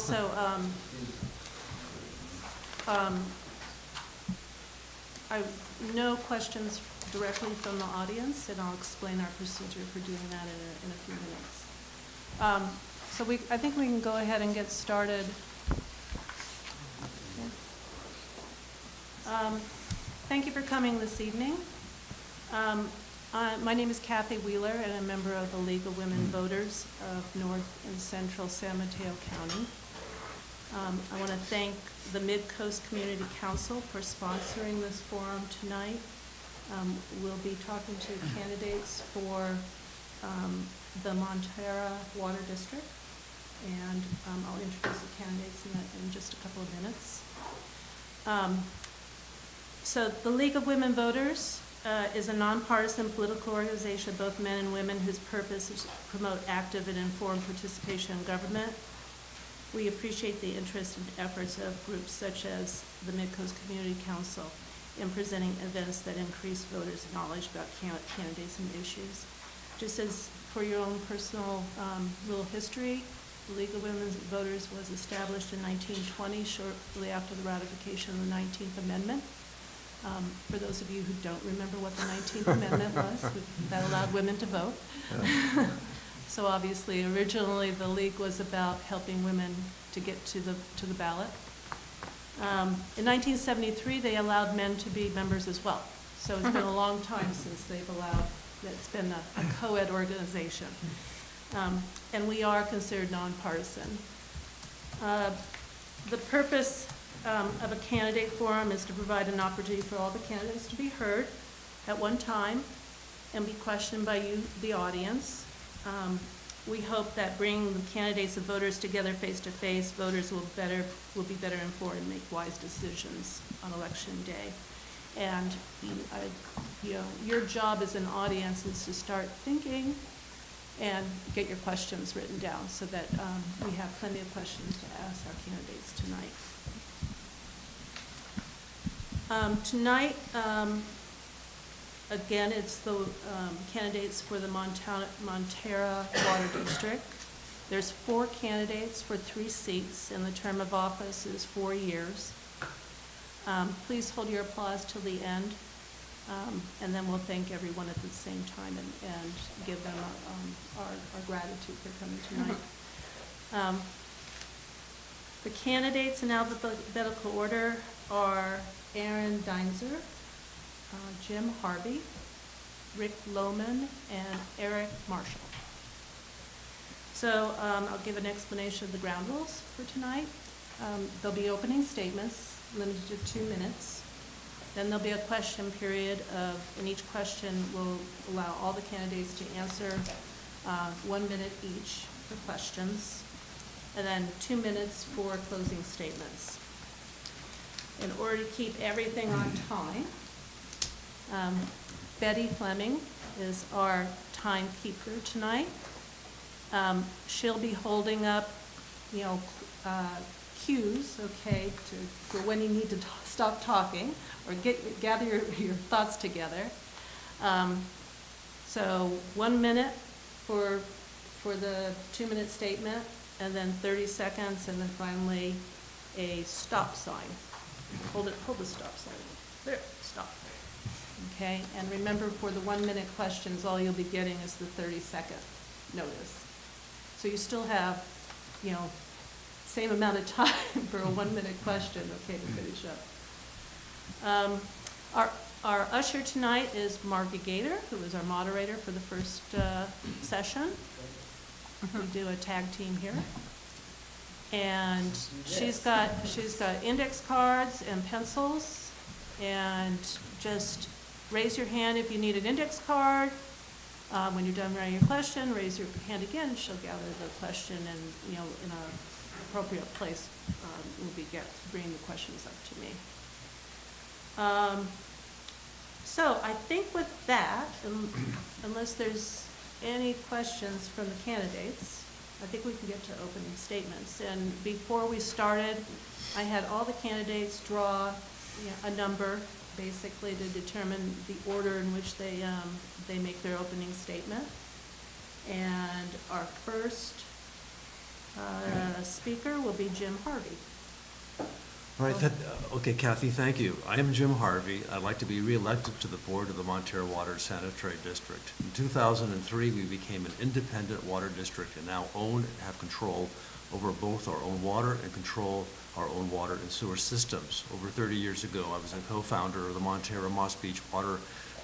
So, no questions directly from the audience, and I'll explain our procedure for doing that in a few minutes. So I think we can go ahead and get started. Thank you for coming this evening. My name is Kathy Wheeler, and I'm a member of the League of Women Voters of North and Central San Mateo County. I want to thank the Midcoast Community Council for sponsoring this forum tonight. We'll be talking to candidates for the Montara Water District, and I'll introduce the candidates in just a couple of minutes. So the League of Women Voters is a nonpartisan political organization of both men and women whose purpose is to promote active and informed participation in government. We appreciate the interest and efforts of groups such as the Midcoast Community Council in presenting events that increase voters' knowledge about candidates and issues. Just as for your own personal little history, the League of Women Voters was established in 1920, shortly after the ratification of the 19th Amendment. For those of you who don't remember what the 19th Amendment was, that allowed women to vote. So obviously, originally the League was about helping women to get to the ballot. In 1973, they allowed men to be members as well. So it's been a long time since they've allowed, it's been a co-ed organization. And we are considered nonpartisan. The purpose of a candidate forum is to provide an opportunity for all the candidates to be heard at one time and be questioned by you, the audience. We hope that bringing the candidates and voters together face to face, voters will be better informed and make wise decisions on election day. And your job as an audience is to start thinking and get your questions written down so that we have plenty of questions to ask our candidates tonight. Tonight, again, it's the candidates for the Montara Water District. There's 4 candidates for 3 seats, and the term of office is 4 years. Please hold your applause till the end, and then we'll thank everyone at the same time and give them our gratitude for coming tonight. The candidates in alphabetical order are Aaron Deinzer, Jim Harvey, Rick Lohman, and Eric Marshall. So I'll give an explanation of the ground rules for tonight. There'll be opening statements limited to 2 minutes. Then there'll be a question period and each question will allow all the candidates to answer 1 minute each for questions, and then 2 minutes for closing statements. In order to keep everything on time, Betty Fleming is our timekeeper tonight. She'll be holding up, cues, okay, for when you need to stop talking or gather your thoughts together. So 1 minute for the 2 minute statement, and then 30 seconds, and then finally a stop sign. Hold the stop sign. There, stop. Okay, and remember, for the 1 minute questions, all you'll be getting is the 30-second notice. So you still have, same amount of time for a 1 minute question, okay, to finish up. Our usher tonight is Margie Gator, who is our moderator for the first session. We do a tag team here. And she's got index cards and pencils, and just raise your hand if you need an index card. When you're done writing your question, raise your hand again, and she'll gather the question, and in an appropriate place will be bringing the questions up to me. So I think with that, unless there's any questions from the candidates, I think we can get to opening statements. And before we started, I had all the candidates draw a number, basically, to determine the order in which they make their opening statement. And our first Speaker will be Jim Harvey. All right, okay, Kathy, thank you. I am Jim Harvey. I'd like to be reelected to the board of the Montara Water and Sanitary District. In 2003, we became an independent water district and now own and have control over both our own water and control our own water and sewer systems. Over 30 years ago, I was a co-founder of the Montara Moss Beach Water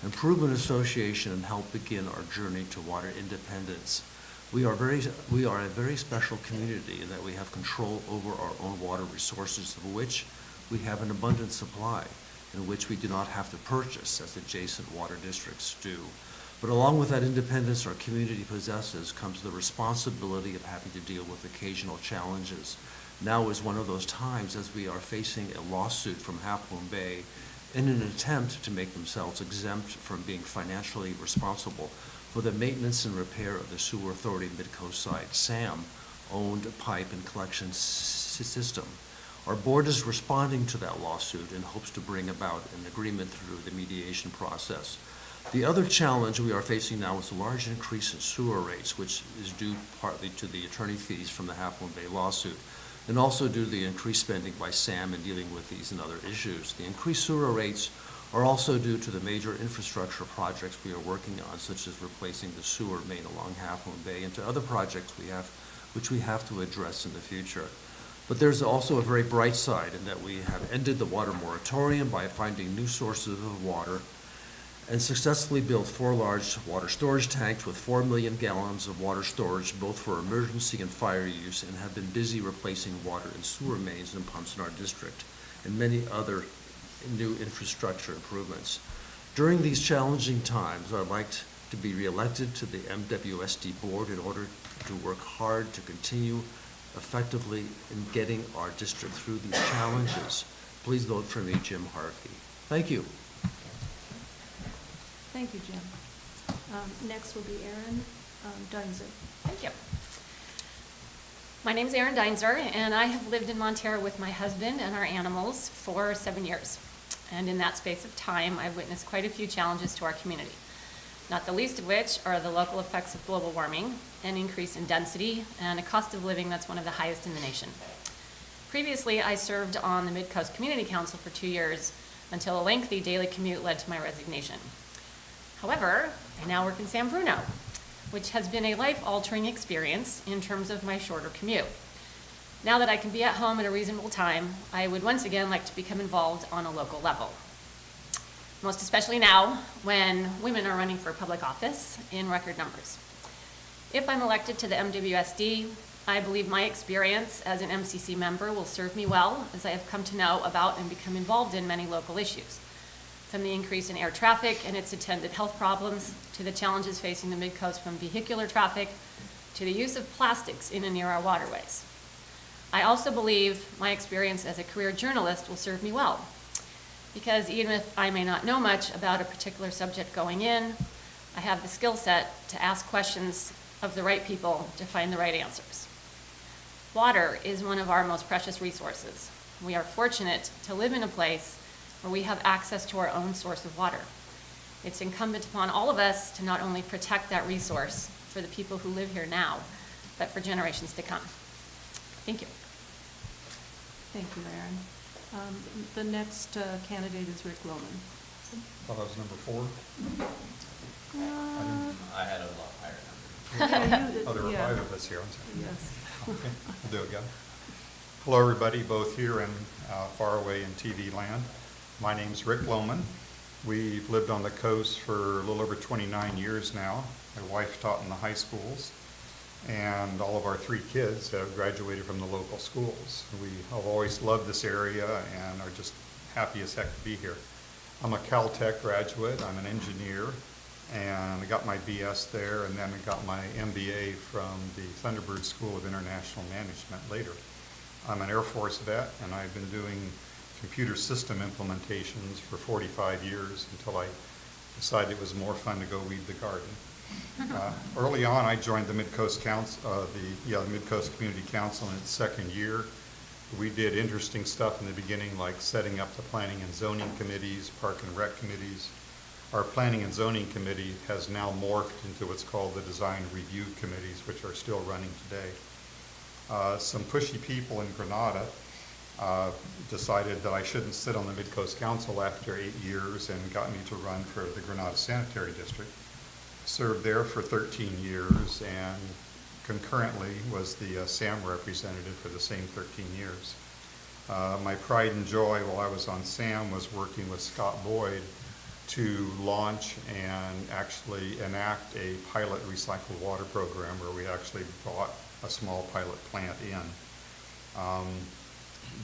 Improvement Association and helped begin our journey to water independence. We are a very special community in that we have control over our own water resources, of which we have an abundant supply, in which we do not have to purchase as adjacent water districts do. But along with that independence our community possesses comes the responsibility of having to deal with occasional challenges. Now is one of those times as we are facing a lawsuit from Half Moon Bay in an attempt to make themselves exempt from being financially responsible for the maintenance and repair of the Sewer Authority Midcoast site, SAM, owned pipe and collection system. Our board is responding to that lawsuit and hopes to bring about an agreement through the mediation process. The other challenge we are facing now is a large increase in sewer rates, which is due partly to the attorney fees from the Half Moon Bay lawsuit, and also due to the increased spending by SAM in dealing with these and other issues. The increased sewer rates are also due to the major infrastructure projects we are working on, such as replacing the sewer main along Half Moon Bay, and to other projects which we have to address in the future. But there's also a very bright side in that we have ended the water moratorium by finding new sources of water and successfully built 4 large water storage tanks with 4 million gallons of water storage, both for emergency and fire use, and have been busy replacing water and sewer mains and pumps in our district, and many other new infrastructure improvements. During these challenging times, I'd like to be reelected to the MWSD board in order to work hard to continue effectively in getting our district through these challenges. Please vote for me, Jim Harvey. Thank you. Thank you, Jim. Next will be Erin Deinzer. Thank you. My name is Erin Deinzer, and I have lived in Montara with my husband and our animals for 7 years. And in that space of time, I've witnessed quite a few challenges to our community, not the least of which are the local effects of global warming, an increase in density, and a cost of living that's one of the highest in the nation. Previously, I served on the Midcoast Community Council for 2 years until a lengthy daily commute led to my resignation. However, I now work in San Bruno, which has been a life-altering experience in terms of my shorter commute. Now that I can be at home at a reasonable time, I would once again like to become involved on a local level. Most especially now when women are running for public office in record numbers. If I'm elected to the MWSD, I believe my experience as an MCC member will serve me well as I have come to know about and become involved in many local issues. From the increase in air traffic and its attendant health problems, to the challenges facing the Midcoast from vehicular traffic, to the use of plastics in and near our waterways. I also believe my experience as a career journalist will serve me well, because even if I may not know much about a particular subject going in, I have the skill set to ask questions of the right people to find the right answers. Water is one of our most precious resources. We are fortunate to live in a place where we have access to our own source of water. It's incumbent upon all of us to not only protect that resource for the people who live here now, but for generations to come. Thank you. Thank you, Erin. The next candidate is Rick Loman. Thought I was number 4. I had a lot higher number. Oh, there were yeah. 5 of us here. I'm sorry. Yes. Okay, we'll do it again. Hello, everybody, both here and far away in TV land. My name's Rick Loman. We've lived on the coast for a little over 29 years now. My wife taught in the high schools, and all of our 3 kids have graduated from the local schools. We have always loved this area and are just happy as heck to be here. I'm a Caltech graduate. I'm an engineer, and I got my BS there, and then I got my MBA from the Thunderbird School of International Management later. I'm an Air Force vet, and I've been doing computer system implementations for 45 years until I decided it was more fun to go weed the garden. Early on, I joined the Midcoast Council, the Midcoast Community Council in its 2nd year. We did interesting stuff in the beginning, like setting up the planning and zoning committees, park and rec committees. Our planning and zoning committee has now morphed into what's called the design review committees, which are still running today. Some pushy people in Grenada decided that I shouldn't sit on the Midcoast Council after 8 years and got me to run for the Grenada Sanitary District. Served there for 13 years and concurrently was the SAM representative for the same 13 years. My pride and joy while I was on SAM was working with Scott Boyd to launch and actually enact a pilot recycled water program where we actually brought a small pilot plant in.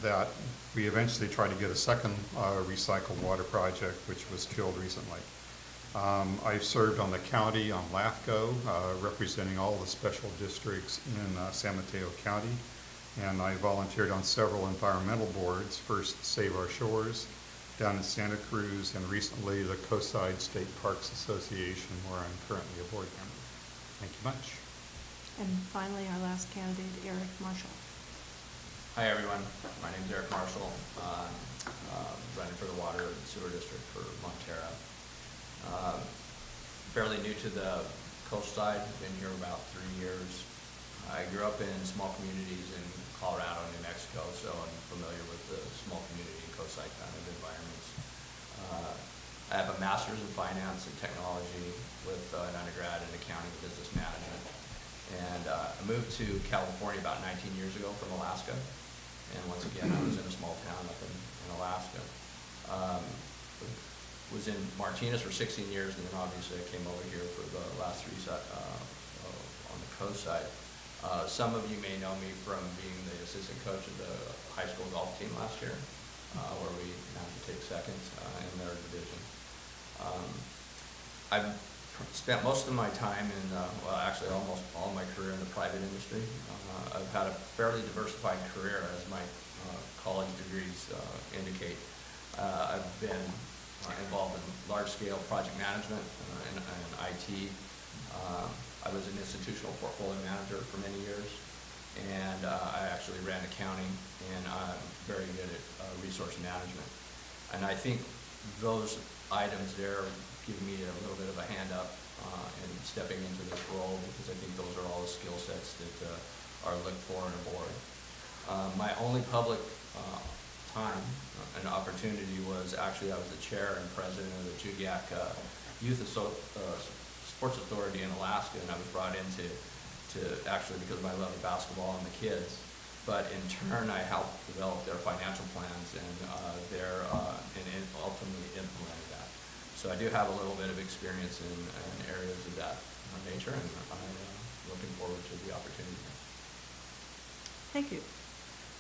That we eventually tried to get a second recycled water project, which was killed recently. I've served on the county on LAFCO, representing all the special districts in San Mateo County, and I volunteered on several environmental boards, first Save Our Shores down in Santa Cruz, and recently the Coastside State Parks Association, where I'm currently a board member. Thank you much. And finally, our last candidate, Eric Marshall. Hi, everyone. My name is Eric Marshall. Running for the Water and Sewer District for Montara. Fairly new to the coastside, been here about 3 years. I grew up in small communities in Colorado and New Mexico, so I'm familiar with the small community and coastside kind of environments. I have a master's in finance and technology with an undergrad in accounting and business management. And I moved to California about 19 years ago from Alaska. And once again, I was in a small town up in Alaska. Was in Martinez for 16 years, and then obviously I came over here for the last 3 on the coast side. Some of you may know me from being the assistant coach of the high school golf team last year, where we managed to take second in their division. I've spent most of my time in, well, actually almost all my career in the private industry. I've had a fairly diversified career, as my college degrees indicate. I've been involved in large-scale project management and IT. I was an institutional portfolio manager for many years, and I actually ran accounting, and I'm very good at resource management. And I think those items there give me a little bit of a hand up in stepping into this role, because I think those are all the skill sets that are looked for in a board. My only public time and opportunity was actually I was the chair and president of the Jugiak Youth Sports Authority in Alaska, and I was brought in to actually because of my love of basketball and the kids, but in turn I helped develop their financial plans and ultimately implemented that. So I do have a little bit of experience in areas of that nature, and I'm looking forward to the opportunity. Thank you.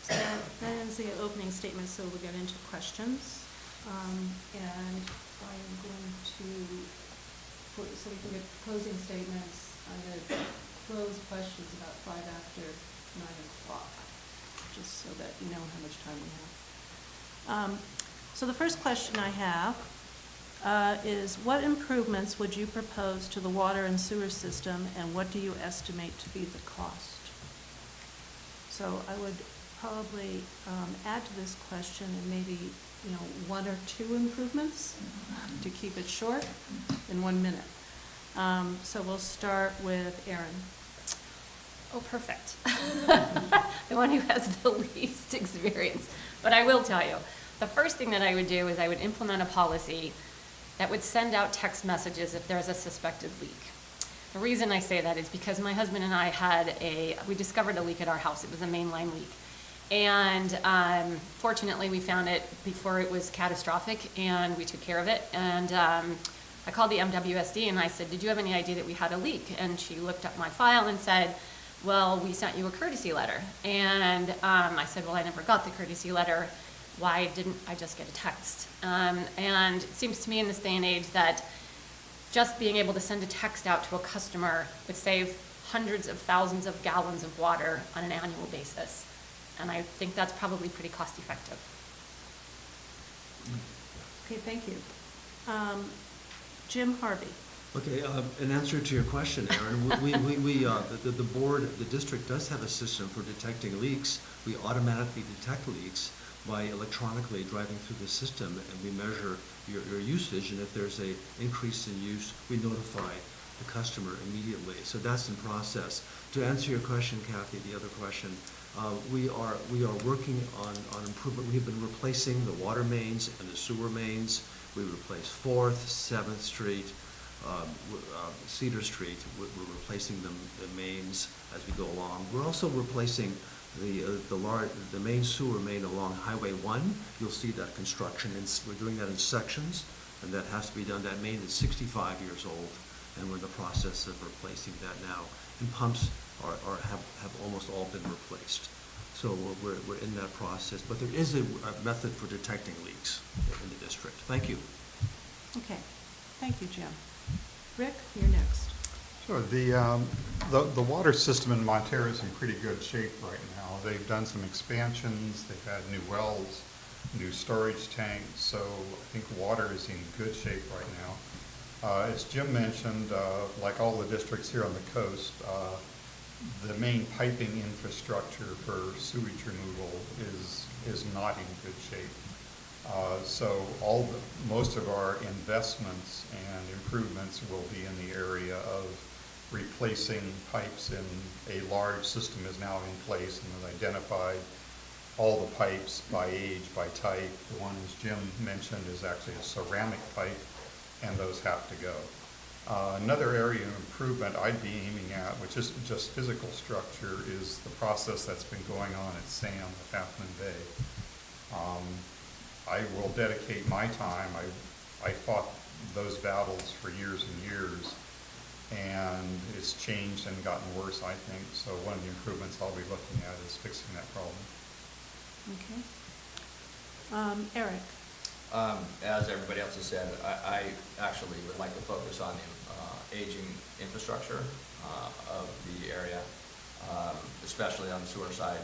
So that ends the opening statement, so we'll get into questions. And I am going to, so we can get closing statements, I'm going to close questions about 5 after 9 o'clock, just so that you know how much time we have. So the first question I have is, what improvements would you propose to the water and sewer system, and what do you estimate to be the cost? So I would probably add to this question and maybe, 1 or 2 improvements to keep it short in 1 minute. So we'll start with Erin. Oh, perfect. The one who has the least experience. But I will tell you, the first thing that I would do is I would implement a policy that would send out text messages if there's a suspected leak. The reason I say that is because my husband and I we discovered a leak at our house. It was a mainline leak. And fortunately, we found it before it was catastrophic, and we took care of it. And I called the MWSD and I said, did you have any idea that we had a leak? And she looked up my file and said, well, we sent you a courtesy letter. And I said, well, I never got the courtesy letter. Why didn't I just get a text? And it seems to me in this day and age that just being able to send a text out to a customer would save hundreds of thousands of gallons of water on an annual basis. And I think that's probably pretty cost effective. Okay, thank you. Jim Harvey. Okay, in answer to your question, Aaron, the board, the district does have a system for detecting leaks. We automatically detect leaks by electronically driving through the system, and we measure your usage, and if there's an increase in use, we notify the customer immediately. So that's in process. To answer your question, Kathy, the other question, We are working on improvement. We've been replacing the water mains and the sewer mains. We replaced 4th, 7th Street, Cedar Street. We're replacing the mains as we go along. We're also replacing the main sewer main along Highway 1. You'll see that construction, and we're doing that in sections, and that has to be done. That main is 65 years old, and we're in the process of replacing that now. And pumps have almost all been replaced. So we're in that process, but there is a method for detecting leaks in the district. Thank you. Okay, thank you, Jim. Rick, you're next. Sure. The water system in Montara is in pretty good shape right now. They've done some expansions, they've had new wells, new storage tanks, so I think water is in good shape right now. As Jim mentioned, like all the districts here on the coast, the main piping infrastructure for sewage removal is not in good shape. So most of our investments and improvements will be in the area of replacing pipes, and a large system is now in place and has identified all the pipes by age, by type. The one, as Jim mentioned, is actually a ceramic pipe, and those have to go. Another area of improvement I'd be aiming at, which isn't just physical structure, is the process that's been going on at SAM, at Half Moon Bay. I will dedicate my time. I fought those battles for years and years, and it's changed and gotten worse, I think. So one of the improvements I'll be looking at is fixing that problem. Okay. Eric? As everybody else has said, I actually would like to focus on the aging infrastructure of the area, especially on the sewer side.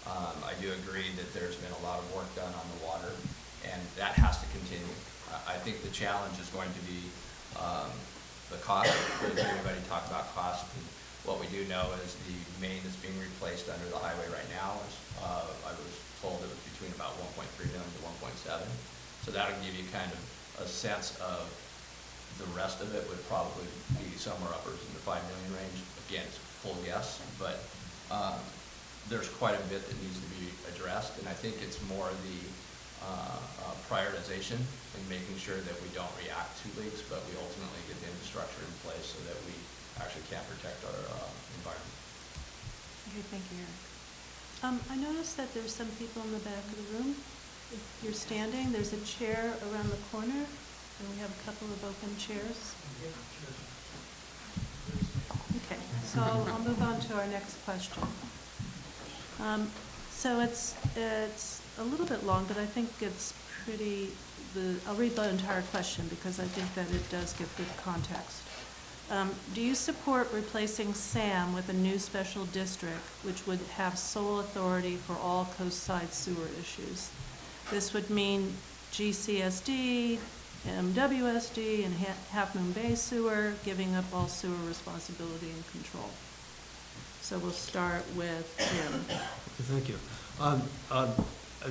I do agree that there's been a lot of work done on the water, and that has to continue. I think the challenge is going to be the cost. Everybody talk about cost. And what we do know is the main that's being replaced under the highway right now is, I was told it was between about 1.3 million to 1.7. So that'll give you kind of a sense of the rest of it would probably be somewhere upwards in the 5 million range. Again, it's a full guess, but there's quite a bit that needs to be addressed, and I think it's more the prioritization and making sure that we don't react to leaks, but we ultimately get the infrastructure in place so that we actually can protect our environment. Okay, thank you, Eric. I noticed that there's some people in the back of the room. If you're standing, there's a chair around the corner, and we have a couple of open chairs. Okay, so I'll move on to our next question. So it's a little bit long, but I think it's pretty, I'll read the entire question because I think that it does give good context. Do you support replacing SAM with a new special district which would have sole authority for all coastside sewer issues? This would mean GCSD, MWSD, and Half Moon Bay Sewer, giving up all sewer responsibility and control. So we'll start with Jim. Thank you.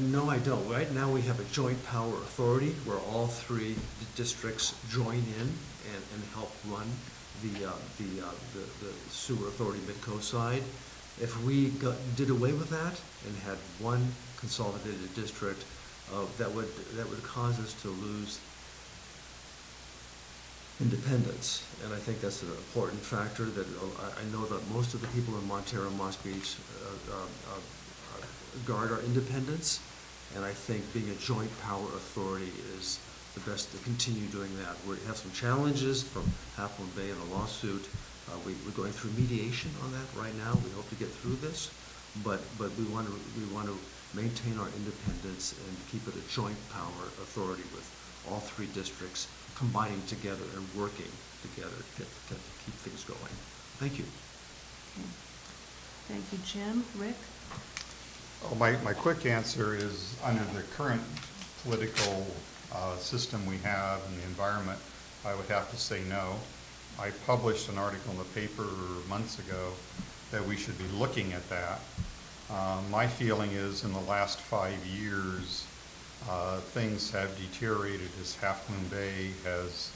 No, I don't. Right now, we have a joint power authority where all three districts join in and help run the sewer authority Midcoast side. If we did away with that and had one consolidated district, that would cause us to lose independence, and I think that's an important factor that I know that most of the people in Montara and Moss Beach guard our independence, and I think being a joint power authority is the best to continue doing that. We have some challenges from Half Moon Bay in a lawsuit. We're going through mediation on that right now. We hope to get through this, but we want to maintain our independence and keep it a joint power authority with all three districts combining together and working together to keep things going. Thank you. Okay. Thank you, Jim. Rick? Oh, my quick answer is, under the current political system we have and the environment, I would have to say no. I published an article in the paper months ago that we should be looking at that. My feeling is in the last 5 years, things have deteriorated as Half Moon Bay has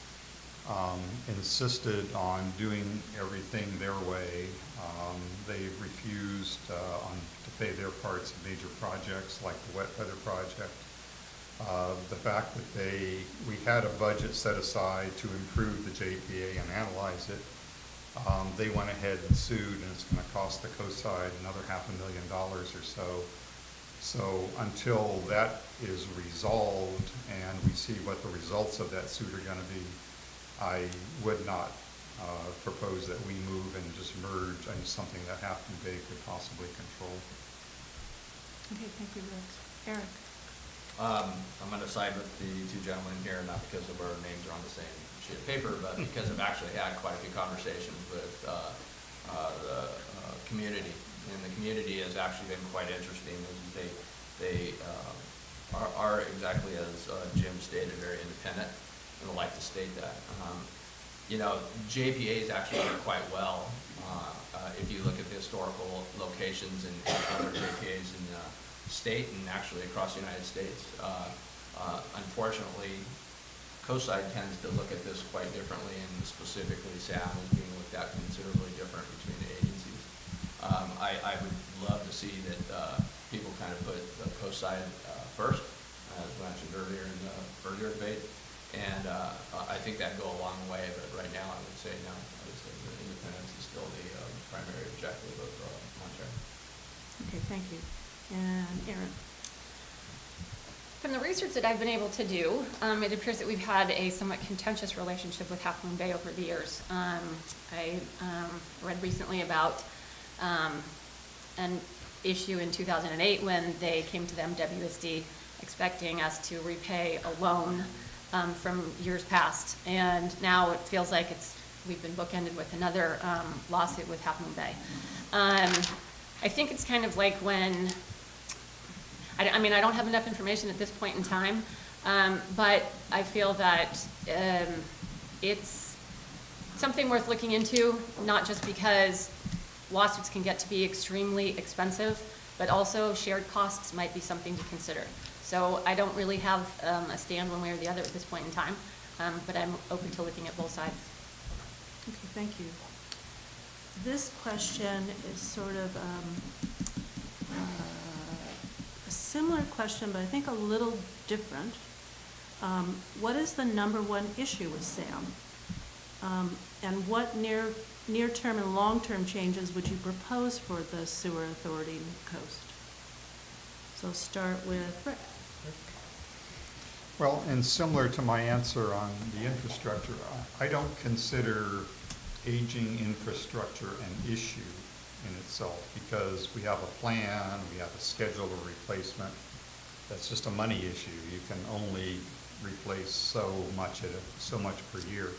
insisted on doing everything their way. They refused to pay their parts of major projects like the wet weather project. The fact that we had a budget set aside to improve the JPA and analyze it, they went ahead and sued, and it's going to cost the coast side another $500,000 or so. So until that is resolved and we see what the results of that suit are going to be, I would not propose that we move and just merge into something that Half Moon Bay could possibly control. Okay, thank you, Rick. Eric? I'm going to side with the two gentlemen here, not because of our names are on the same sheet of paper, but because I've actually had quite a few conversations with the community. And the community has actually been quite interesting. They are exactly as Jim stated, very independent, and I'd like to state that. JPAs actually work quite well if you look at the historical locations and other JPAs in the state and actually across the United States. Unfortunately, Coastside tends to look at this quite differently, and specifically SAM is being looked at considerably different between the agencies. I would love to see that people kind of put the Coastside first, as mentioned earlier in the earlier debate, and I think that'd go a long way, but right now I would say no. I would say that independence is still the primary objective of Montara. Okay, thank you. And Erin? From the research that I've been able to do, it appears that we've had a somewhat contentious relationship with Half Moon Bay over the years. I read recently about an issue in 2008 when they came to the MWSD expecting us to repay a loan from years past, and now it feels like we've been bookended with another lawsuit with Half Moon Bay. I think it's kind of like when, I don't have enough information at this point in time, but I feel that it's something worth looking into, not just because lawsuits can get to be extremely expensive, but also shared costs might be something to consider. So I don't really have a stand one way or the other at this point in time, but I'm open to looking at both sides. Okay, thank you. This question is sort of a similar question, but I think a little different. What is the #1 issue with SAM? And what near-term and long-term changes would you propose for the sewer authority in the coast? So start with Rick. Well, and similar to my answer on the infrastructure, I don't consider aging infrastructure an issue in itself, because we have a plan, we have a schedule of replacement. That's just a money issue. You can only replace so much per year.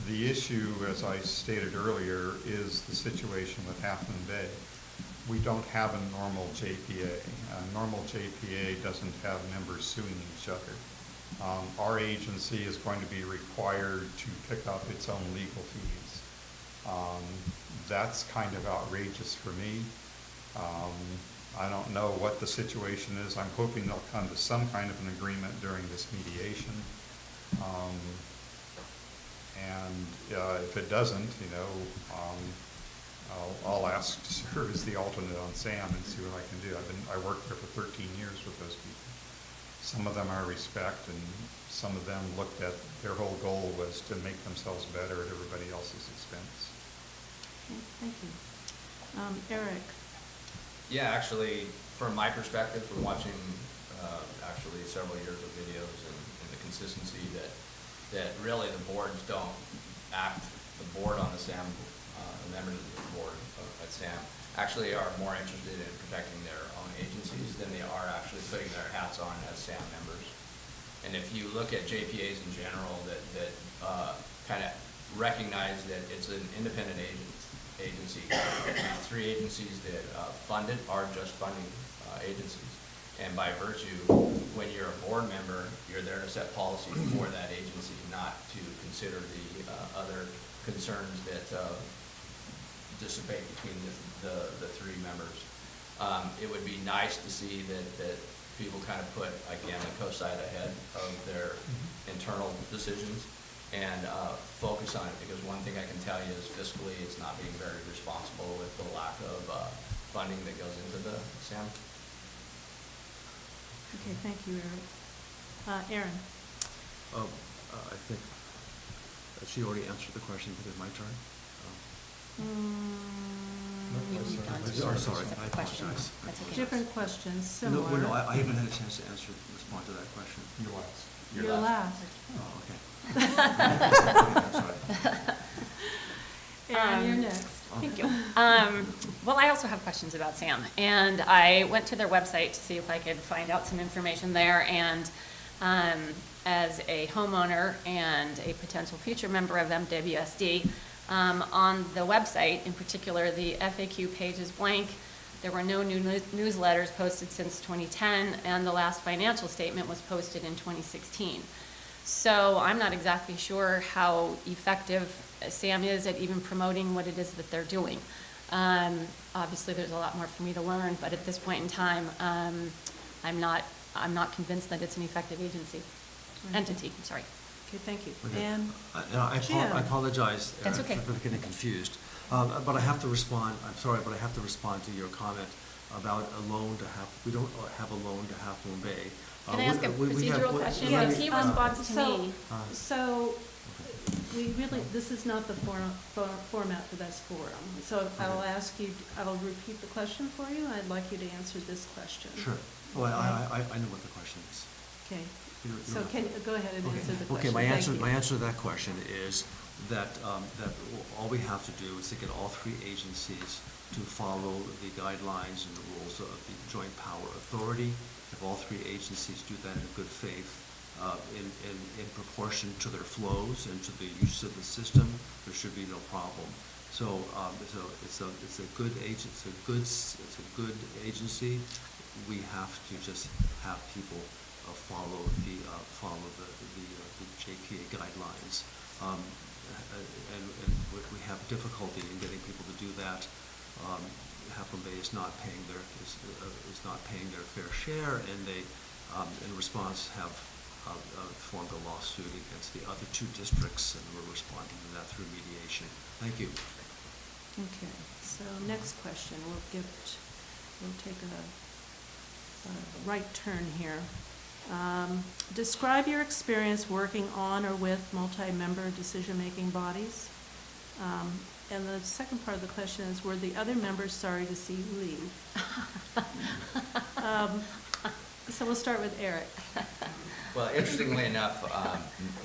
The issue, as I stated earlier, is the situation with Half Moon Bay. We don't have a normal JPA. A normal JPA doesn't have members suing each other. Our agency is going to be required to pick up its own legal fees. That's kind of outrageous for me. I don't know what the situation is. I'm hoping they'll come to some kind of an agreement during this mediation. If it doesn't, I'll ask to serve as the alternate on SAM and see what I can do. I worked there for 13 years with those people. Some of them I respect, and some of them looked at their whole goal was to make themselves better at everybody else's expense. Okay, thank you. Eric? Yeah, actually, from my perspective, from watching actually several years of videos and the consistency that really the boards don't act, the board on the SAM, the members of the board at SAM actually are more interested in protecting their own agencies than they are actually putting their hats on as SAM members. And if you look at JPAs in general that kind of recognize that it's an independent agency, the three agencies that fund it are just funding agencies. And by virtue, when you're a board member, you're there to set policy for that agency, not to consider the other concerns that dissipate between the three members. It would be nice to see that people kind of put, again, the coast side ahead of their internal decisions. and focus on it, because one thing I can tell you is fiscally, it's not being very responsible with the lack of funding that goes into the SAM. Okay, thank you, Eric. Aaron? I think she already answered the question. Is it my turn? You've moved on to Oh, your sorry, specific I question. apologize. That's okay. Different questions, No, similar. no, I haven't had a chance to respond to that question. You're last. You're last. Oh, okay. I'm sorry. Aaron, you're next. Thank you. Well, I also have questions about SAM, and I went to their website to see if I could find out some information there, and as a homeowner and a potential future member of MWSD, on the website, in particular, the FAQ page is blank. There were no new newsletters posted since 2010, and the last financial statement was posted in 2016. So I'm not exactly sure how effective SAM is at even promoting what it is that they're doing. Obviously, there's a lot more for me to learn, but at this point in time, I'm not convinced that it's an effective entity, sorry. Okay, thank you. Okay. And I Jim. apologize, That's Eric, okay. for getting confused. But I have to respond, I'm sorry, but I have to respond to your comment about a loan to we don't have a loan to Half Moon Bay. Can I ask a procedural question? Yes, If he responds to so- me, So, we really, this is not the format for this forum. So I will ask you, I will repeat the question for you. I'd like you to answer this question. Sure. Well, I know what the question is. Okay, You don't- you so don't- go ahead and Okay. answer the Okay, question. my Thank answer, you. my answer to that question is that, that all we have to do is to get all three agencies to follow the guidelines and the rules of the Joint Power Authority. If all three agencies do that in good faith, in proportion to their flows and to the use of the system, there should be no problem. So, it's a good agency. We have to just have people follow the JPA guidelines. And we have difficulty in getting people to do that. Half Moon Bay is not paying their fair share, and they, in response, have formed a lawsuit against the other two districts, and we're responding to that through mediation. Thank you. Okay, so next question, we'll take a right turn here. Describe your experience working on or with multi-member decision-making bodies. And the second part of the question is, were the other members sorry to see you leave? So we'll start with Eric. Well, interestingly enough,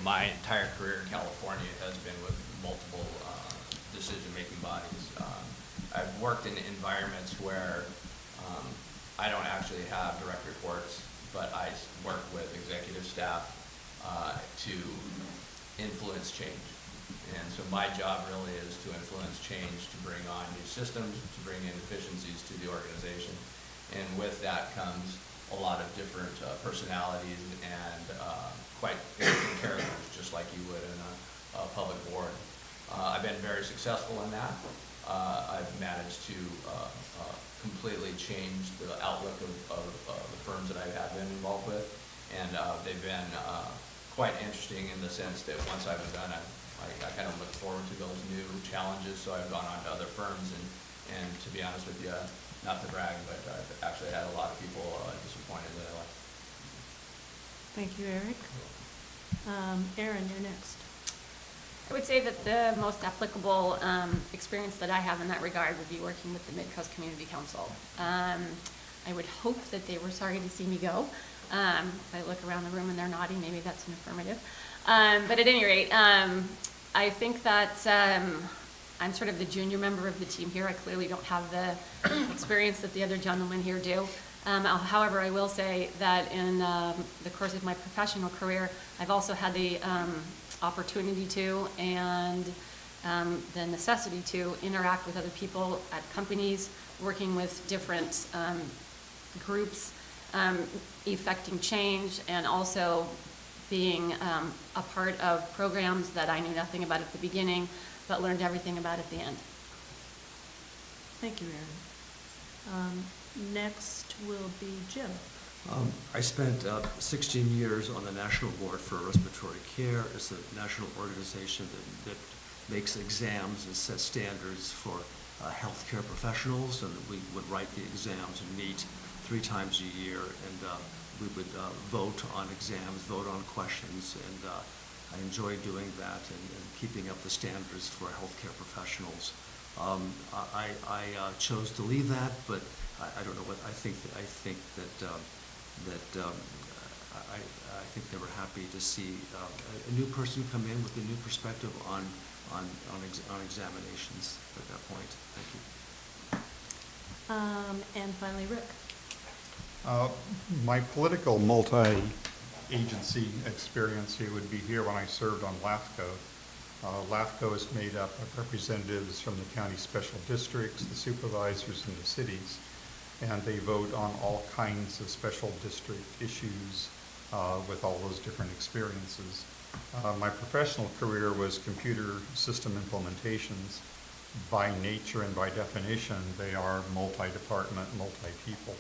my entire career in California has been with multiple decision-making bodies. I've worked in environments where I don't actually have direct reports, but I work with executive staff to influence change. And so my job really is to influence change, to bring on new systems, to bring in efficiencies to the organization. And with that comes a lot of different personalities and quite interesting characters, just like you would in a public board. I've been very successful in that. I've managed to completely change the outlook of the firms that I have been involved with. And they've been quite interesting in the sense that once I was done, I kind of look forward to those new challenges. So I've gone on to other firms, and to be honest with you, not to brag, but I've actually had a lot of people disappointed that I left. Thank you, Eric. Aaron, you're next. I would say that the most applicable experience that I have in that regard would be working with the Midcoast Community Council. I would hope that they were sorry to see me go. If I look around the room and they're nodding, maybe that's an affirmative. But at any rate, I think that I'm sort of the junior member of the team here. I clearly don't have the experience that the other gentlemen here do. However, I will say that in the course of my professional career, I've also had the opportunity to and the necessity to interact with other people at companies, working with different groups, effecting change, and also being a part of programs that I knew nothing about at the beginning, but learned everything about at the end. Thank you, Aaron. Next will be Jim. I spent 16 years on the National Board for Respiratory Care. It's a national organization that makes exams and sets standards for healthcare professionals, and we would write the exams and meet 3 times a year, and we would vote on exams, vote on questions, and I enjoy doing that and keeping up the standards for healthcare professionals. I chose to leave that, but I don't know what, I think that I think they were happy to see a new person come in with a new perspective on examinations at that point. Thank you. And finally, Rick. My political multi-agency experience here would be here when I served on LAFCO. LAFCO is made up of representatives from the county special districts, the supervisors in the cities, and they vote on all kinds of special district issues with all those different experiences. My professional career was computer system implementations. By nature and by definition, they are multi-department, multi-people.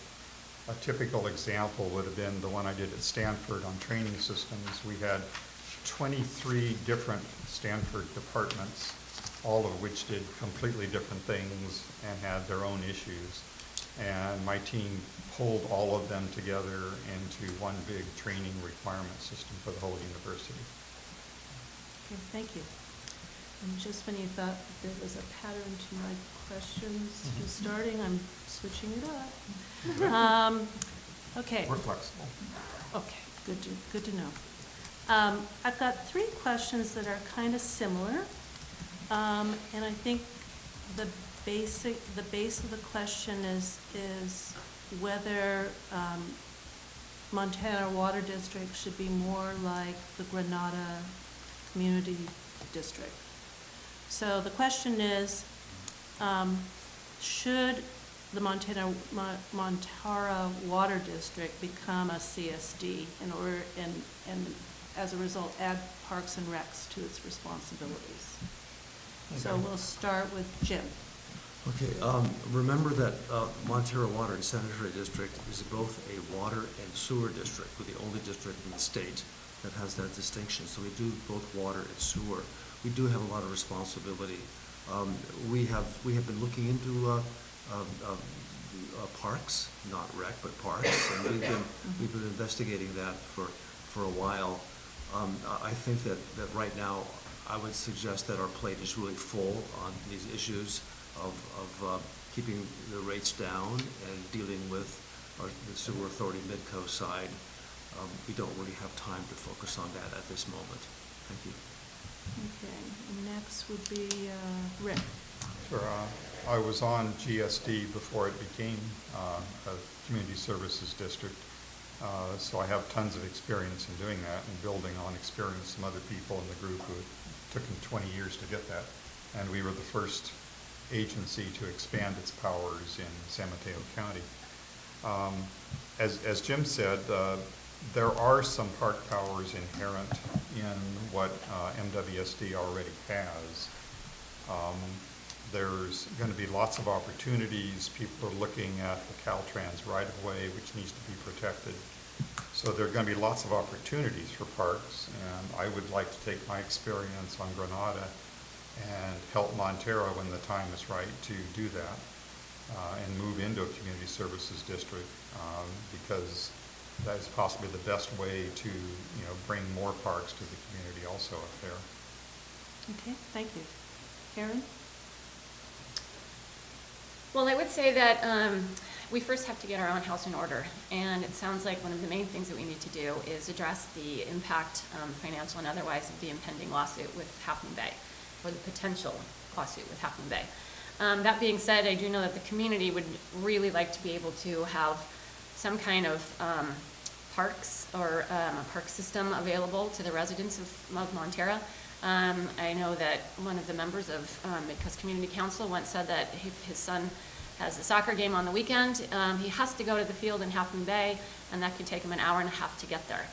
A typical example would have been the one I did at Stanford on training systems. We had 23 different Stanford departments, all of which did completely different things and had their own issues. And my team pulled all of them together into one big training requirement system for the whole university. Okay, thank you. And just when you thought there was a pattern to my questions to starting, I'm switching it up. Okay. We're flexible. Okay, good to know. I've got 3 questions that are kind of similar, and I think the base of the question is whether Montana Water District should be more like the Granada Community District. So the question is, should the Montara Water District become a CSD in order, and as a result, add parks and recs to its responsibilities? So Okay. we'll start with Jim. Okay, remember that Montara Water and Sanitary District is both a water and sewer district. We're the only district in the state that has that distinction. So we do both water and sewer. We do have a lot of responsibility. We have been looking into parks, not rec, but parks, and we've been investigating that for a while. I think that right now I would suggest that our plate is really full on these issues of keeping the rates down and dealing with the sewer authority Midcoast side. We don't really have time to focus on that at this moment. Thank you. Okay, and next would be Rick. Sure. I was on GSD before it became a community services district. So I have tons of experience in doing that and building on experience from other people in the group who took them 20 years to get that. And we were the first agency to expand its powers in San Mateo County. As Jim said, there are some park powers inherent in what MWSD already has. There's going to be lots of opportunities. People are looking at the Caltrans right-of-way, which needs to be protected. So there are going to be lots of opportunities for parks, and I would like to take my experience on Granada and help Montara when the time is right to do that and move into a community services district because that is possibly the best way to bring more parks to the community also up there. Okay, thank you. Karen? Well, I would say that we first have to get our own house in order, and it sounds like one of the main things that we need to do is address the impact, financial and otherwise, of the impending lawsuit with Half Moon Bay, or the potential lawsuit with Half Moon Bay. That being said, I do know that the community would really like to be able to have some kind of parks or a park system available to the residents of Montara. I know that one of the members of Midcoast Community Council once said that if his son has a soccer game on the weekend, he has to go to the field in Half Moon Bay, and that could take him an hour and a half to get there.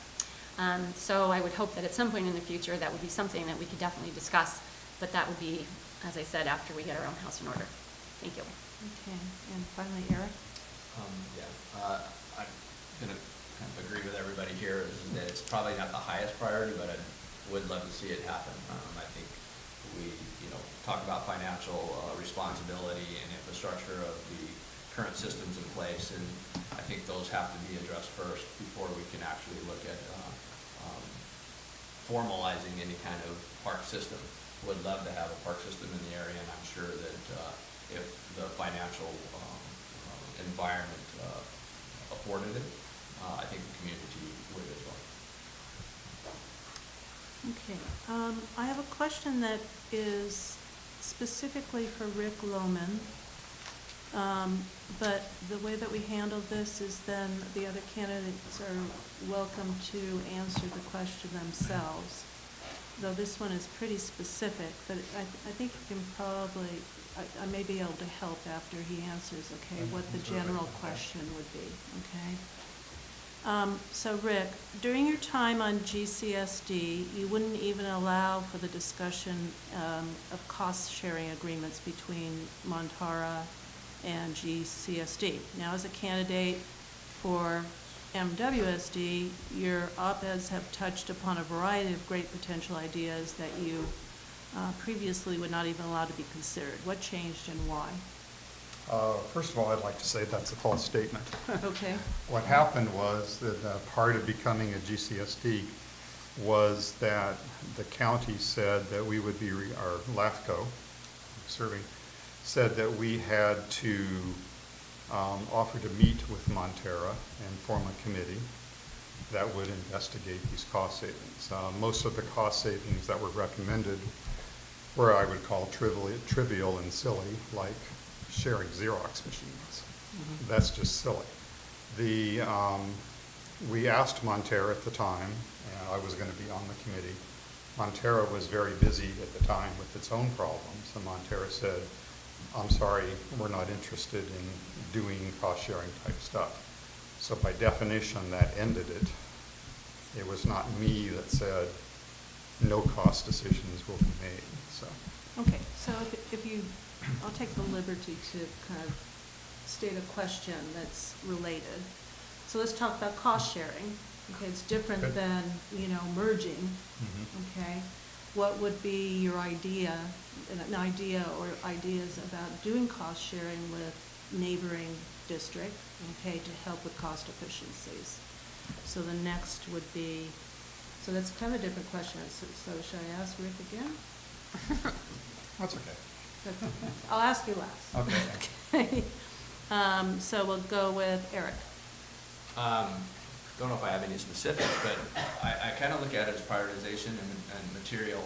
So I would hope that at some point in the future that would be something that we could definitely discuss, but that would be, as I said, after we get our own house in order. Thank you. Okay, and finally, Eric? I've been a everybody here is that it's probably not the highest priority, but I would love to see it happen. I think we, talk about financial responsibility and infrastructure of the current systems in place, and I think those have to be addressed first before we can actually look at formalizing any kind of park system. Would love to have a park system in the area, and I'm sure that if the financial environment afforded it, I think the community would as well. Okay, I have a question that is specifically for Rick Lohman. But the way that we handle this is then the other candidates are welcome to answer the question themselves. Though this one is pretty specific, but I think you can probably, I may be able to help after he answers, okay, what the general question would be, okay? So Rick, during your time on GCSD, you wouldn't even allow for the discussion of cost-sharing agreements between Montara and GCSD. Now, as a candidate for MWSD, your op-eds have touched upon a variety of great potential ideas that you previously would not even allow to be considered. What changed and why? First of all, I'd like to say that's a false statement. Okay. What happened was that part of becoming a GCSD was that the county said that we would be, our LAFCO serving, said that we had to offer to meet with Montara and form a committee that would investigate these cost savings. Most of the cost savings that were recommended were, I would call, trivial and silly, like sharing Xerox machines. Mm-hmm. That's just silly. We asked Montara at the time, and I was going to be on the committee. Montara was very busy at the time with its own problems, and Montara said, I'm sorry, we're not interested in doing cost-sharing type stuff. So by definition, that ended it. It was not me that said, no cost decisions will be made, so. Okay, so if you, I'll take the liberty to kind of state a question that's related. So let's talk about cost sharing. Okay, it's different Good. than, merging. Mm-hmm. Okay, what would be your idea, an idea or ideas about doing cost sharing with neighboring district, okay, to help with cost efficiencies? So the next would be, so that's kind of a different question. So should I ask Rick again? That's okay. I'll ask you last. Okay. Okay. So we'll go with Eric. Don't know if I have any specifics, but I kind of look at it as prioritization and material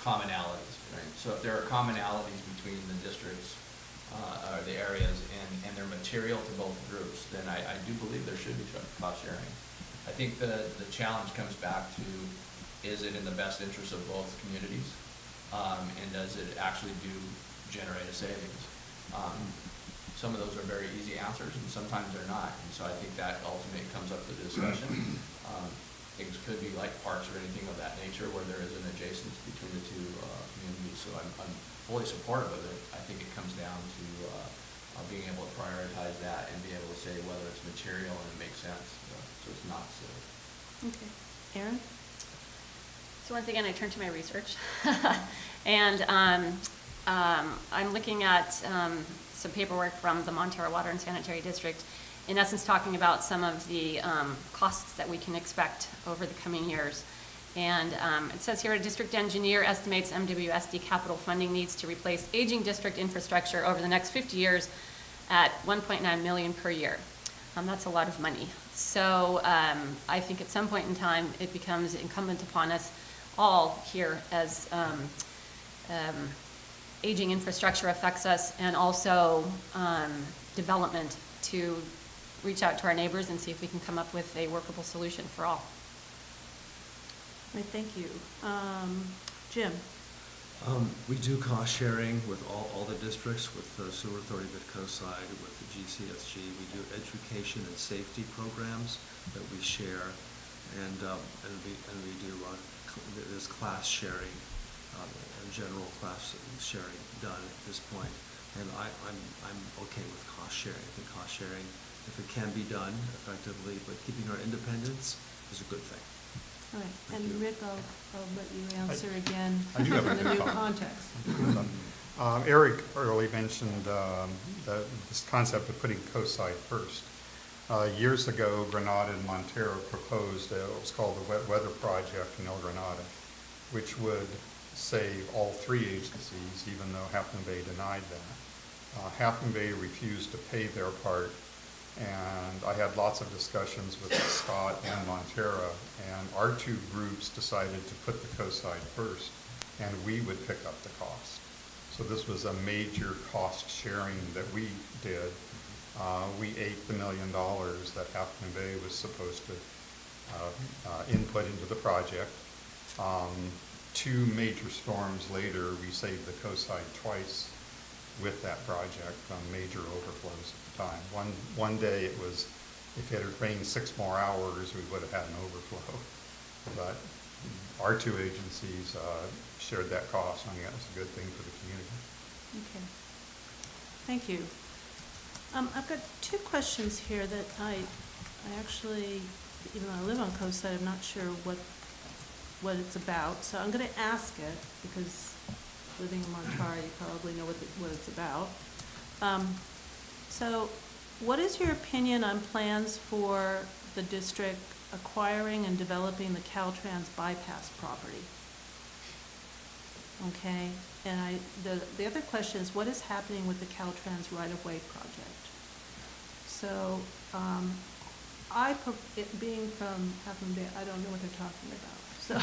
commonalities, right? So if there are commonalities between the districts or the areas and they're material to both groups, then I do believe there should be cost sharing. I think the challenge comes back to, is it in the best interest of both communities? And does it actually do generate a savings? Some of those are very easy answers, and sometimes they're not. And so I think that ultimately comes up to the discussion. Things could be like parks or anything of that nature where there is an adjacency between the two communities. So I'm fully supportive of it. I think it comes down to being able to prioritize that and be able to say whether it's material and it makes sense. So it's not silly. Okay. Aaron? So once again, I turn to my research. And I'm looking at some paperwork from the Montara Water and Sanitary District, in essence talking about some of the costs that we can expect over the coming years. And it says here, a district engineer estimates MWSD capital funding needs to replace aging district infrastructure over the next 50 years at $1.9 million per year. That's a lot of money. So I think at some point in time, it becomes incumbent upon us all here as aging infrastructure affects us, and also development, to reach out to our neighbors and see if we can come up with a workable solution for all. Right, thank you. Jim? We do cost sharing with all the districts, with the Sewer Authority Midcoast side, with the GCSG. We do education and safety programs that we share, and we do there's class sharing, general class sharing done at this point. And I'm okay with cost sharing. I think cost sharing if it can be done effectively, but keeping our independence is a good thing. All right, Thank and you. Rick, I'll let you answer again I do have a in the good new comment. context. Eric early mentioned this concept of putting coastside first. Years ago, Granada and Montara proposed what was called the Wet Weather Project in El Granada, which would save all three agencies, even though Half Moon Bay denied that. Half Moon Bay refused to pay their part, and I had lots of discussions with Scott and Montara, and our two groups decided to put the coastside first, and we would pick up the cost. So this was a major cost sharing that we did. We ate the $1 million that Half Moon Bay was supposed to input into the project. 2 major storms later, we saved the coastside twice with that project from major overflows at the time. One day it was, if it had rained 6 more hours, we would have had an overflow. But our 2 agencies shared that cost, and I think that was a good thing for the community. Okay, thank you. I've got 2 questions here that I actually, even though I live on coastside, I'm not sure what it's about. So I'm going to ask it because living in Montara, you probably know what it's about. So what is your opinion on plans for the district acquiring and developing the Caltrans bypass property? Okay, and the other question is, what is happening with the Caltrans right-of-way project? So, being from Half Moon Bay, I don't know what they're talking about. So,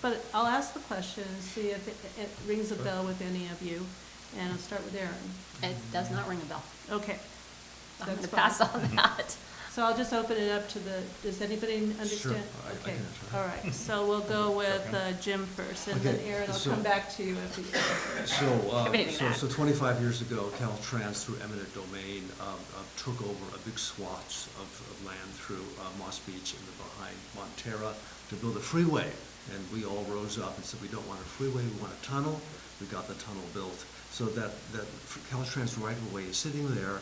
but I'll ask the question and see if it rings a bell with any of you. And I'll start with Aaron. It does not ring a bell. Okay. I'm going to That's pass fine. on that. So I'll just open it up to does anybody understand? I Okay, can answer. all right, so we'll go with Jim first, and then Okay, Aaron, I'll so- come back to you if you. Committing that. So 25 years ago, Caltrans, through eminent domain, took over a big swath of land through Moss Beach and behind Montara to build a freeway. And we all rose up and said, we don't want a freeway, we want a tunnel. We got the tunnel built. So that Caltrans right-of-way is sitting there.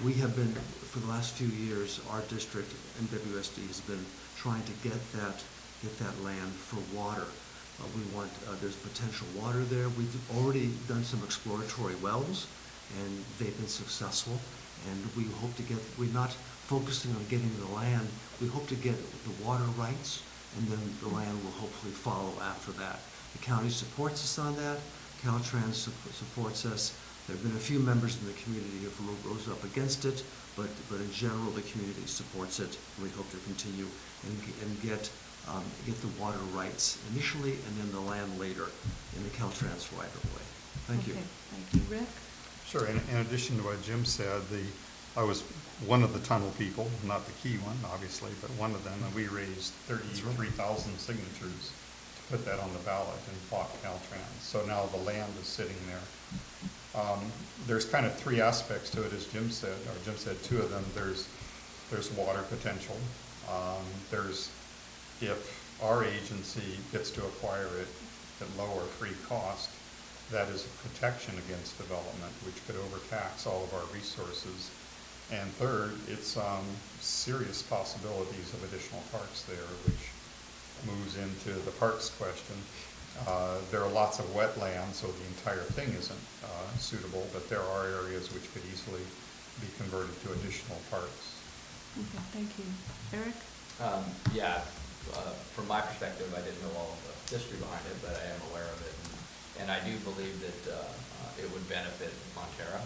We have been, for the last few years, our district, MWSD, has been trying to get that land for water. There's potential water there. We've already done some exploratory wells, and they've been successful. And we hope to we're not focusing on getting the land, we hope to get the water rights, and then the land will hopefully follow after that. The county supports us on that. Caltrans supports us. There have been a few members in the community who rose up against it, but in general, the community supports it. We hope to continue and get the water rights initially and then the land later in the Caltrans right-of-way. Thank you. Okay, thank you. Rick? Sure, in addition to what Jim said, I was one of the tunnel people, not the key one, obviously, but one of them, and we raised 33,000 signatures to put that on the ballot and fought Caltrans. So now the land is sitting there. There's kind of 3 aspects to it, as Jim said, or Jim said 2 of them. There's water potential. There's, if our agency gets to acquire it at lower free cost, that is a protection against development, which could overtax all of our resources. And third, it's serious possibilities of additional parks there, which moves into the parks question. There are lots of wetlands, so the entire thing isn't suitable, but there are areas which could easily be converted to additional parks. Okay, thank you. Eric? From my perspective, I didn't know all of the history behind it, but I am aware of it. And I do believe that it would benefit Montara.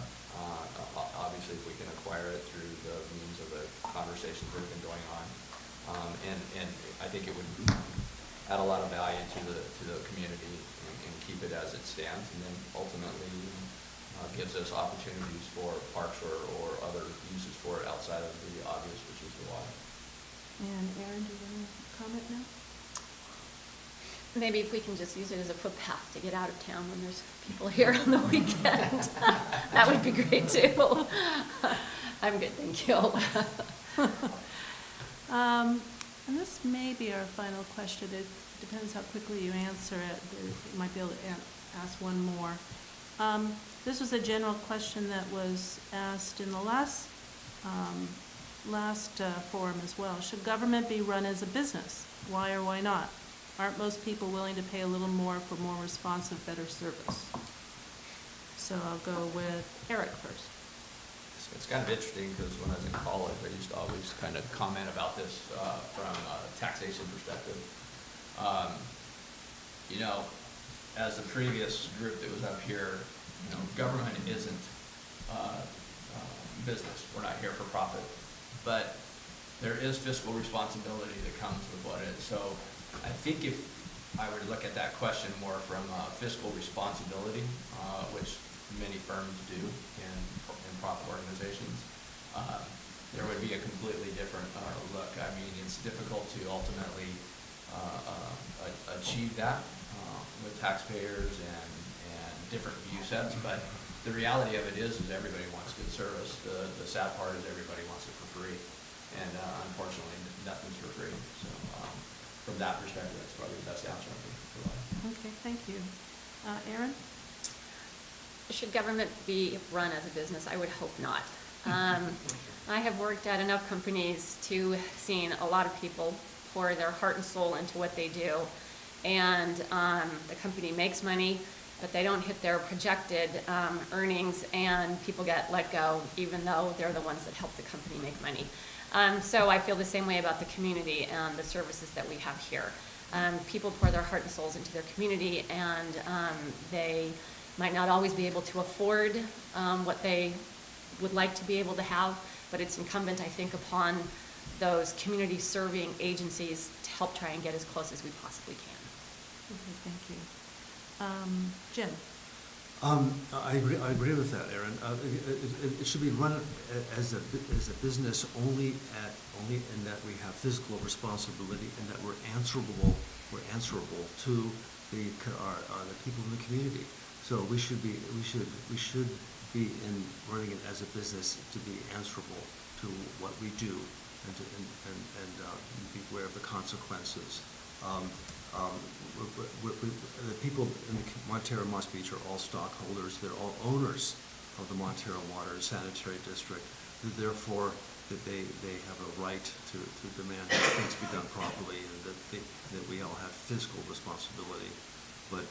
Obviously, if we can acquire it through the means of the conversations that have been going on. And I think it would add a lot of value to the community and keep it as it stands, and then ultimately gives us opportunities for parks or other uses for it outside of the obvious, which is the water. And Aaron, do you want to comment now? Maybe if we can just use it as a footpath to get out of town when there's people here on the weekend. That would be great too. I'm good, thank you. And this may be our final question. It depends how quickly you answer it. You might be able to ask one more. This was a general question that was asked in the last last forum as well. Should government be run as a business? Why or why not? Aren't most people willing to pay a little more for more responsive, better service? So I'll go with Eric first. It's kind of interesting because when I was in college, I used to always kind of comment about this from a taxation perspective. You know, as the previous group that was up here, you know, government isn't business. We're not here for profit. But there is fiscal responsibility that comes with what it is. So I think if I were to look at that question more from fiscal responsibility, which many firms do in profit organizations, there would be a completely different look. I mean, it's difficult to ultimately achieve that with taxpayers and different view sets, but the reality of it is everybody wants good service. The sad part is everybody wants it for free, and unfortunately, nothing's for free. So from that perspective, that's probably the best answer I can provide. Okay, thank you. Erin? Should government be run as a business? I would hope not. I have worked at enough companies to seen a lot of people pour their heart and soul into what they do, and the company makes money, but they don't hit their projected earnings, and people get let go even though they're the ones that help the company make money. So I feel the same way about the community and the services that we have here. People pour their heart and souls into their community, and they might not always be able to afford what they would like to be able to have, but it's incumbent, I think, upon those community-serving agencies to help try and get as close as we possibly can. Okay, thank you. Jim? I agree with that, Erin. It should be run as a business only in that we have fiscal responsibility and that we're answerable to the people in the community. So we should be in running it as a business to be answerable to what we do and be aware of the consequences. The people in the Montara Moss Beach are all stockholders. They're all owners of the Montara Water and Sanitary District. Therefore, that they have a right to demand that things be done properly, and that we all have fiscal responsibility. But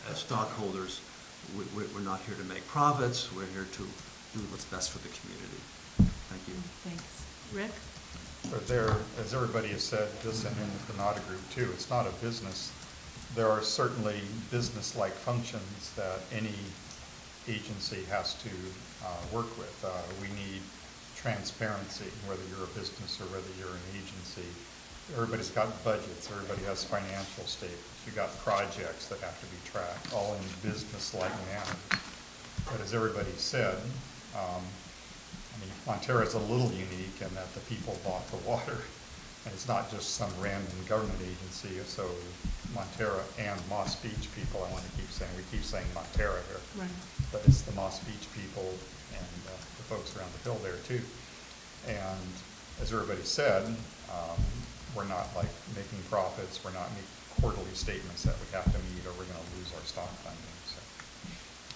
as stockholders, we're not here to make profits. We're here to do what's best for the community. Thank you. Thanks. Rick? But there, as everybody has said, this and in the Granada Group too, it's not a business. There are certainly business-like functions that any agency has to work with. We need transparency, whether you're a business or whether you're an agency. Everybody's got budgets, everybody has financial statements. You've got projects that have to be tracked, all in business-like manner. But as everybody said, Montara is a little unique in that the people bought the water, and it's not just some random government agency. So Montara and Moss Beach people, I want to keep saying, we keep saying Montara here, Right. but it's the Moss Beach people and the folks around the hill there too. And as everybody said, we're not like making profits, we're not making quarterly statements that we have to meet or we're going to lose our stock funding. So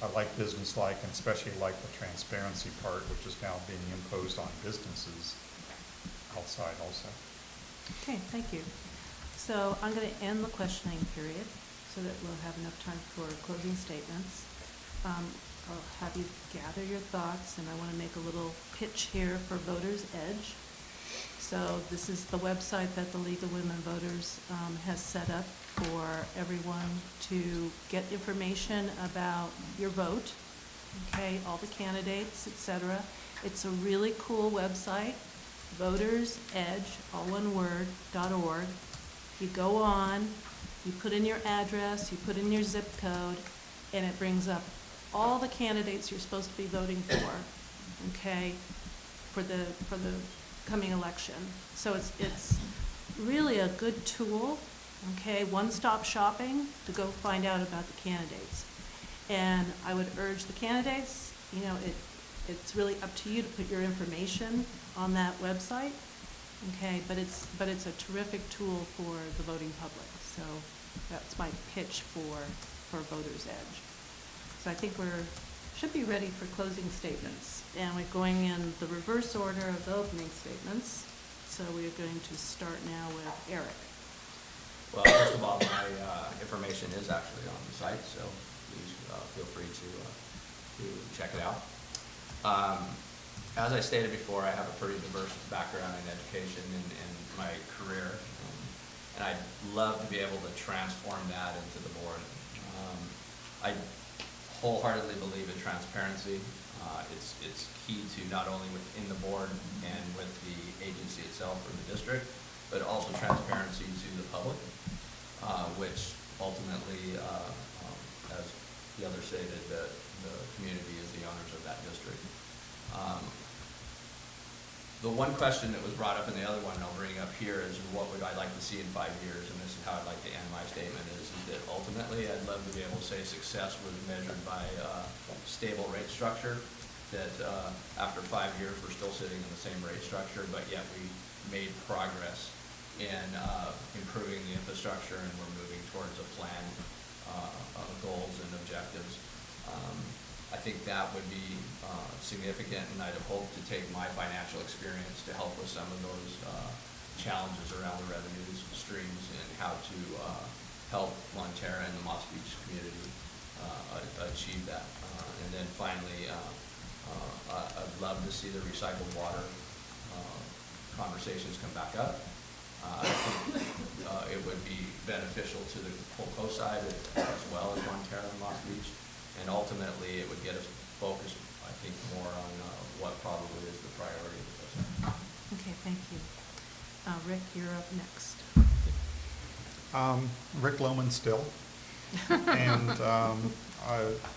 I like business-like, and especially like the transparency part, which is now being imposed on businesses outside also. Okay, thank you. So I'm going to end the questioning period so that we'll have enough time for closing statements. I'll have you gather your thoughts, and I want to make a little pitch here for Voters Edge. So this is the website that the League of Women Voters has set up for everyone to get information about your vote, okay, all the candidates, etc. It's a really cool website, votersedge, all one word, .org. You go on, you put in your address, you put in your zip code, and it brings up all the candidates you're supposed to be voting for, okay, for the coming election. So it's really a good tool, okay, one-stop shopping to go find out about the candidates. And I would urge the candidates, you know, it's really up to you to put your information on that website, okay, but it's a terrific tool for the voting public. So that's my pitch for Voters Edge. So I think we're should be ready for closing statements. And we're going in the reverse order of the opening statements. So we are going to start now with Eric. Well, first of all, my information is actually on the site, so please feel free to check it out. As I stated before, I have a pretty diverse background in education in my career, and I'd love to be able to transform that into the board. I wholeheartedly believe in transparency. It's key to not only within the board and with the agency itself or the district, but also transparency to the public, which ultimately, as the other stated, the community is the owners of that district. The one question that was brought up in the other one, I'll bring up here, is what would I like to see in 5 years? And this is how I'd like to end my statement, is that ultimately I'd love to be able to say success was measured by stable rate structure, that after 5 years we're still sitting in the same rate structure, but yet we made progress in improving the infrastructure, and we're moving towards a plan of goals and objectives. I think that would be significant, and I'd hope to take my financial experience to help with some of those challenges around the revenues streams and how to help Montara and the Moss Beach community achieve that. And then finally, I'd love to see the recycled water conversations come back up. I think it would be beneficial to the whole coast side as well as Montara and Moss Beach. And ultimately, it would get us focused, I think, more on what probably is the priority of the coast. Okay, thank you. Rick, you're up next. Rick Loman still. And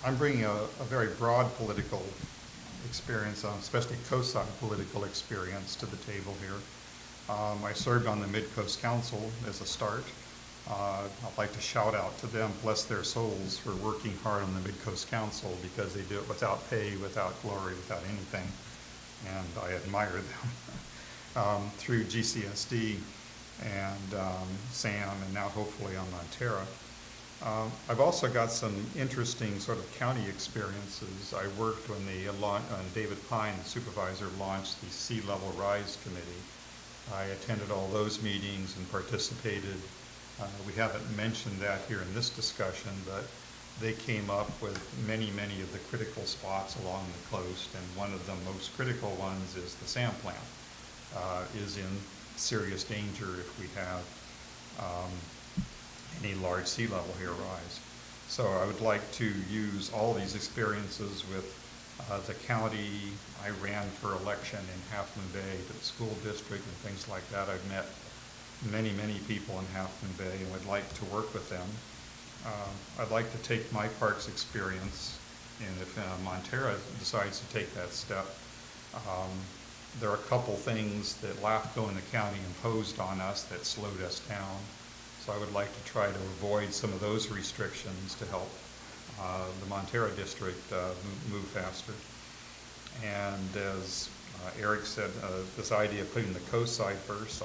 I'm bringing a very broad political experience, especially coast-side political experience, to the table here. I served on the Midcoast Council as a start. I'd like to shout out to them, bless their souls, for working hard on the Midcoast Council, because they do it without pay, without glory, without anything, and I admire them. Through GCSD and SAM, and now hopefully on Montara. I've also got some interesting sort of county experiences. I worked when David Pine, the supervisor, launched the Sea Level Rise Committee. I attended all those meetings and participated. We haven't mentioned that here in this discussion, but they came up with many, many of the critical spots along the coast, and one of the most critical ones is the sand plant is in serious danger if we have any large sea level here rise. So I would like to use all these experiences with the county. I ran for election in Half Moon Bay, the school district and things like that. I've met many, many people in Half Moon Bay and would like to work with them. I'd like to take my parks experience, and if Montara decides to take that step, there are a couple things that LAFCO and the county imposed on us that slowed us down. So I would like to try to avoid some of those restrictions to help the Montara district move faster. And as Eric said, this idea of putting the coast side first,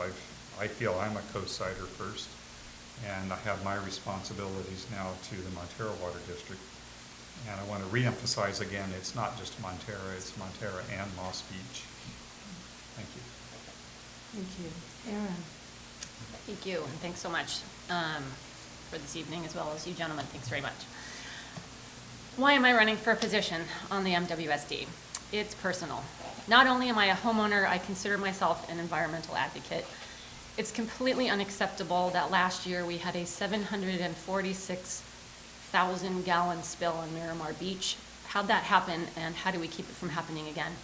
I feel I'm a coast sider first, and I have my responsibilities now to the Montara Water District. And I want to reemphasize again, it's not just Montara, it's Montara and Moss Beach. Thank you. Thank you. Erin. Thank you, and thanks so much for this evening, as well as you gentlemen. Thanks very much. Why am I running for a position on the MWSD? It's personal. Not only am I a homeowner, I consider myself an environmental advocate. It's completely unacceptable that last year we had a 746,000 gallon spill on Miramar Beach. How'd that happen, and how do we keep it from happening again?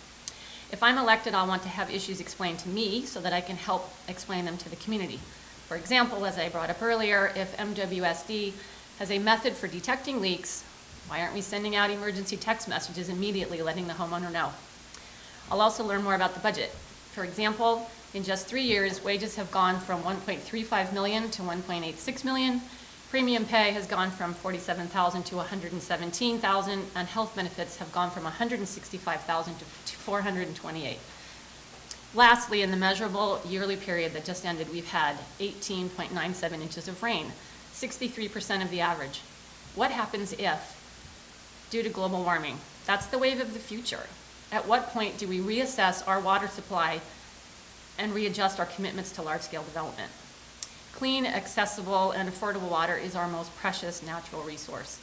If I'm elected, I want to have issues explained to me so that I can help explain them to the community. For example, as I brought up earlier, if MWSD has a method for detecting leaks, why aren't we sending out emergency text messages immediately letting the homeowner know? I'll also learn more about the budget. For example, in just 3 years, wages have gone from $1.35 million to $1.86 million. Premium pay has gone from $47,000 to $117,000, and health benefits have gone from $165,000 to $428,000. Lastly, in the measurable yearly period that just ended, we've had 18.97 inches of rain, 63% of the average. What happens if, due to global warming, That's the wave of the future. At what point do we reassess our water supply and readjust our commitments to large-scale development? Clean, accessible, and affordable water is our most precious natural resource.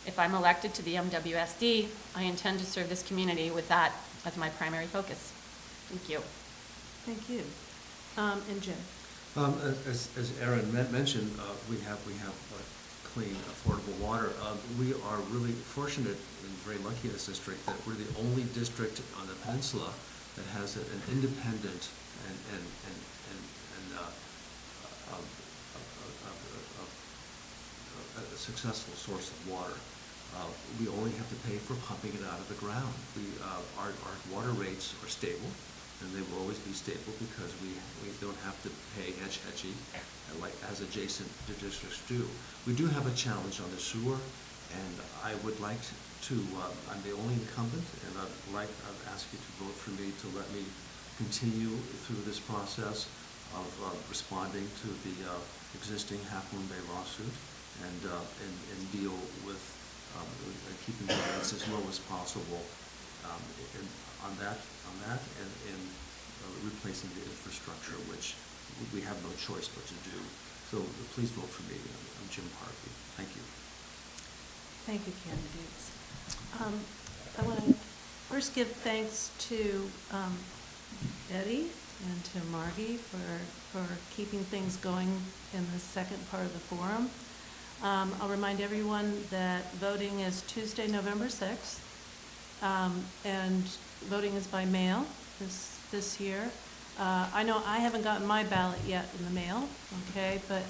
If I'm elected to the MWSD, I intend to serve this community with that as my primary focus. Thank you. Thank you. And Jim? As Aaron mentioned, we have clean, affordable water. We are really fortunate and very lucky in this district that we're the only district on the peninsula that has an independent and a successful source of water. We only have to pay for pumping it out of the ground. Our water rates are stable, and they will always be stable because we don't have to pay etchy like as adjacent districts do. We do have a challenge on the sewer, and I would like to, I'm the only incumbent, and I'd ask you to vote for me to let me continue through this process of responding to the existing Half Moon Bay lawsuit and deal with keeping the rates as low as possible on that and replacing the infrastructure, which we have no choice but to do. So please vote for me. I'm Jim Harvey. Thank you. Thank you, candidates. I want to first give thanks to Eddie and to Margie for keeping things going in the second part of the forum. I'll remind everyone that voting is Tuesday, November 6th, and voting is by mail this year. I know I haven't gotten my ballot yet in the mail, okay, but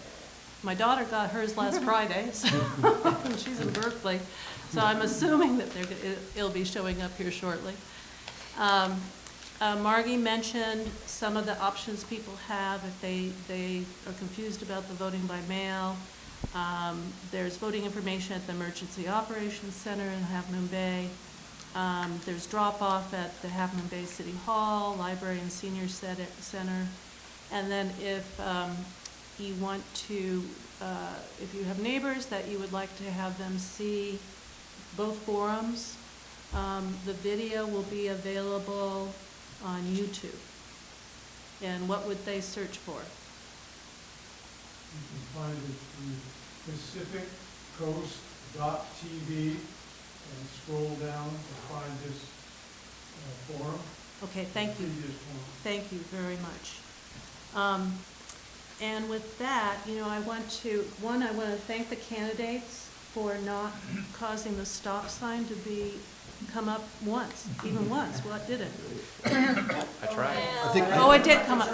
my daughter got hers last Friday, so and she's in Berkeley, so I'm assuming that it'll be showing up here shortly. Margie mentioned some of the options people have if they are confused about the voting by mail. There's voting information at the Emergency Operations Center in Half Moon Bay. There's drop-off at the Half Moon Bay City Hall, Library and Senior Center. And then if you want to, if you have neighbors that you would like to have them see both forums, the video will be available on YouTube. And what would they search for? You can find it through pacificcoast.tv and scroll down to find this forum. Okay, thank you. Previous forum. Thank you very much. And with that, I want to thank the candidates for not causing the stop sign to come up once, even once. Well, it didn't. I tried. Oh, it did come up.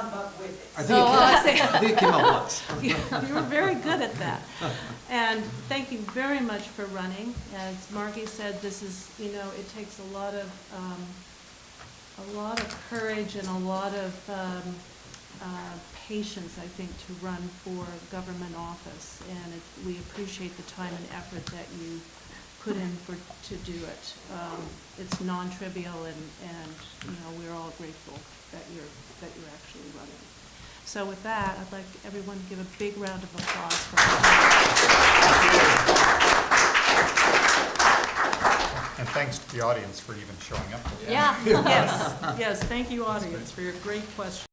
I think it came out once. You were very good at that. And thank you very much for running. As Margie said, this is, it takes a lot of courage and a lot of patience, I think, to run for government office. And we appreciate the time and effort that you put in to do it. It's non-trivial, and we're all grateful that you're actually running. So with that, I'd like everyone to give a big round of applause for her. And thanks to the audience for even showing up. Yeah. Yes, thank you, audience, for your great questions.